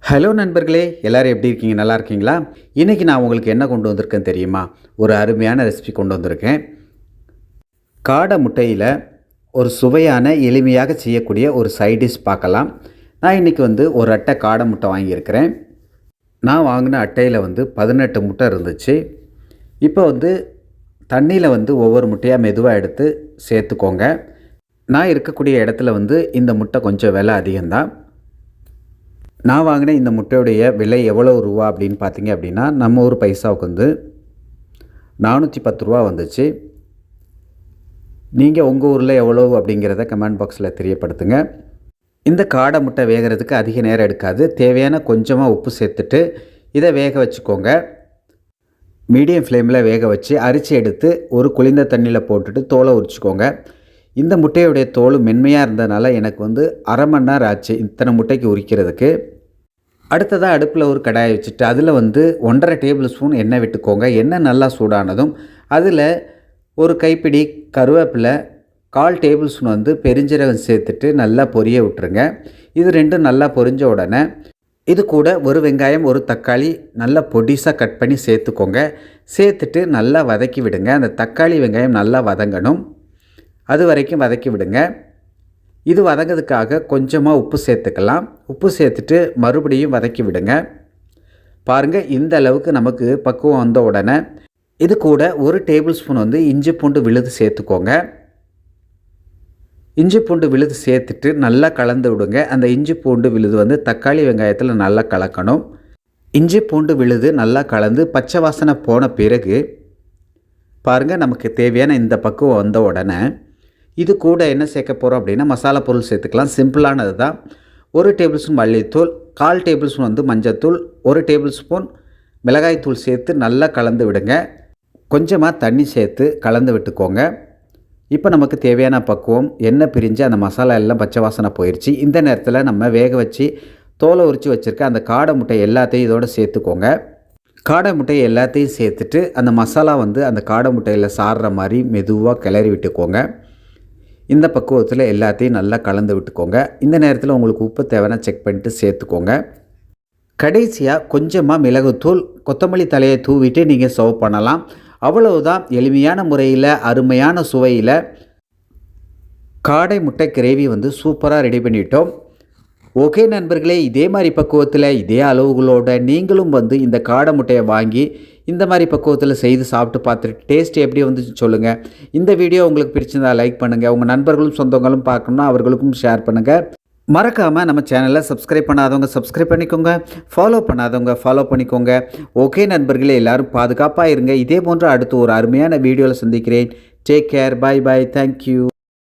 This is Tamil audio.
ஹலோ நண்பர்களே, எல்லோரும் எப்படி இருக்கீங்க? நல்லா இருக்கீங்களா? இன்றைக்கி நான் உங்களுக்கு என்ன கொண்டு வந்திருக்கேன் தெரியுமா? ஒரு அருமையான ரெசிபி கொண்டு வந்திருக்கேன். காடை முட்டையில் ஒரு சுவையான எளிமையாக செய்யக்கூடிய ஒரு சைட் டிஷ் பார்க்கலாம். நான் இன்றைக்கி ஒரு அட்டை காடை முட்டை வாங்கியிருக்கிறேன். நான் வாங்கின அட்டையில் 18 முட்டை இருந்துச்சு. இப்போ தண்ணியில் ஒவ்வொரு முட்டையாக மெதுவாக எடுத்து சேர்த்துக்கோங்க. நான் இருக்கக்கூடிய இடத்துல இந்த முட்டை கொஞ்சம் விலை அதிகம்தான். நான் வாங்கின இந்த முட்டையுடைய விலை எவ்வளோ ரூபா அப்படின்னு பார்த்தீங்க அப்படின்னா, நம்ம ஊர் பைசாவுக்கு 410 ரூபா வந்துச்சு. நீங்கள் உங்கள் ஊரில் எவ்வளோ அப்படிங்கிறத கமெண்ட் பாக்ஸில் தெரியப்படுத்துங்க. இந்த காடை முட்டை வேகிறதுக்கு அதிக நேரம் எடுக்காது. தேவையான கொஞ்சமாக உப்பு சேர்த்துட்டு இதை வேக வச்சுக்கோங்க. மீடியம் ஃப்ளேமில் வேக வச்சு அரிசி எடுத்து ஒரு குளிர்ந்த தண்ணியில் போட்டுட்டு தோலை உரிச்சிக்கோங்க. இந்த முட்டையுடைய தோல் மென்மையாக இருந்ததுனால எனக்கு அரை மணி நேரம் ஆச்சு இத்தனை முட்டைக்கு உரிக்கிறதுக்கு. அடுத்ததாக அடுப்பில் ஒரு கடாயை வச்சுட்டு அதில் 1.5 டேபிள் ஸ்பூன் எண்ணெய் விட்டுக்கோங்க. எண்ணெய் நல்லா சூடானதும் அதில் ஒரு கைப்பிடி கருவேப்பிலை, 1/4 டேபிள் ஸ்பூன் பெருஞ்சீரகம் சேர்த்துட்டு நல்லா பொரிய விட்டுருங்க. இது ரெண்டும் நல்லா பொரிஞ்ச உடனே இது கூட ஒரு வெங்காயம், ஒரு தக்காளி நல்லா பொடிசாக கட் பண்ணி சேர்த்துக்கோங்க. சேர்த்துட்டு நல்லா வதக்கி விடுங்க. அந்த தக்காளி வெங்காயம் நல்லா வதங்கணும். அது வரைக்கும் வதக்கி விடுங்க. இது வதங்கிறதுக்காக கொஞ்சமாக உப்பு சேர்த்துக்கலாம். உப்பு சேர்த்துட்டு மறுபடியும் வதக்கி விடுங்க. பாருங்கள், இந்த அளவுக்கு நமக்கு பக்குவம் வந்த உடனே இது கூட ஒரு டேபிள் ஸ்பூன் இஞ்சி பூண்டு விழுது சேர்த்துக்கோங்க. இஞ்சி பூண்டு விழுது சேர்த்துட்டு நல்லா கலந்து விடுங்க. அந்த இஞ்சி பூண்டு விழுது தக்காளி வெங்காயத்தில் நல்லா கலக்கணும். இஞ்சி பூண்டு விழுது நல்லா கலந்து பச்சை வாசனை போன பிறகு பாருங்கள், நமக்கு தேவையான இந்த பக்குவம் வந்த உடனே இது கூட என்ன சேர்க்க போகிறோம் அப்படின்னா, மசாலா பொருள் சேர்த்துக்கலாம். சிம்பிளானது தான். 1 டேபிள் ஸ்பூன் மல்லித்தூள், 1/4 டேபிள் ஸ்பூன் மஞ்சத்தூள், 1 டேபிள் ஸ்பூன் மிளகாய்த்தூள் சேர்த்து நல்லா கலந்து விடுங்க. கொஞ்சமாக தண்ணி சேர்த்து கலந்து விட்டுக்கோங்க. இப்போ நமக்கு தேவையான பக்குவம் எண்ணெய் பிரிஞ்சு அந்த மசாலா எல்லாம் பச்சை வாசனை போயிடுச்சு. இந்த நேரத்தில் நம்ம வேக வச்சு தோலை உரித்து வச்சுருக்க அந்த காடை முட்டை எல்லாத்தையும் இதோடு சேர்த்துக்கோங்க. காடை முட்டையை எல்லாத்தையும் சேர்த்துட்டு அந்த மசாலா அந்த காடை முட்டையில் சாறுற மாதிரி மெதுவாக கிளறி விட்டுக்கோங்க. இந்த பக்குவத்தில் எல்லாத்தையும் நல்லா கலந்து விட்டுக்கோங்க. இந்த நேரத்தில் உங்களுக்கு உப்பு தேவைன்னா செக் பண்ணிவிட்டு சேர்த்துக்கோங்க. கடைசியாக கொஞ்சமாக மிளகுத்தூள், கொத்தமல்லி தலையை தூவிட்டு நீங்கள் சர்வ் பண்ணலாம். அவ்வளவுதான். எளிமையான முறையில் அருமையான சுவையில் காடை முட்டை கிரேவி சூப்பராக ரெடி பண்ணிட்டோம். ஓகே நண்பர்களே, இதே மாதிரி பக்குவத்தில் இதே அளவுகளோட நீங்களும் இந்த காடை முட்டையை வாங்கி இந்த மாதிரி பக்குவத்தில் செய்து சாப்பிட்டு பார்த்துட்டு டேஸ்ட் எப்படி வந்துச்சு சொல்லுங்கள். இந்த வீடியோ உங்களுக்கு பிடிச்சிருந்தால் லைக் பண்ணுங்கள். உங்கள் நண்பர்களும் சொந்தங்களும் பார்க்கணுன்னா அவர்களுக்கும் ஷேர் பண்ணுங்கள். மறக்காமல் நம்ம சேனலை சப்ஸ்கிரைப் பண்ணாதவங்க சப்ஸ்கிரைப் பண்ணிக்கோங்க. ஃபாலோ பண்ணாதவங்க ஃபாலோ பண்ணிக்கோங்க. ஓகே நண்பர்களே, எல்லோரும் பாதுகாப்பாக இருங்க. இதே போன்று அடுத்து ஒரு அருமையான வீடியோவில் சந்திக்கிறேன். Take care. Bye bye. Thank you.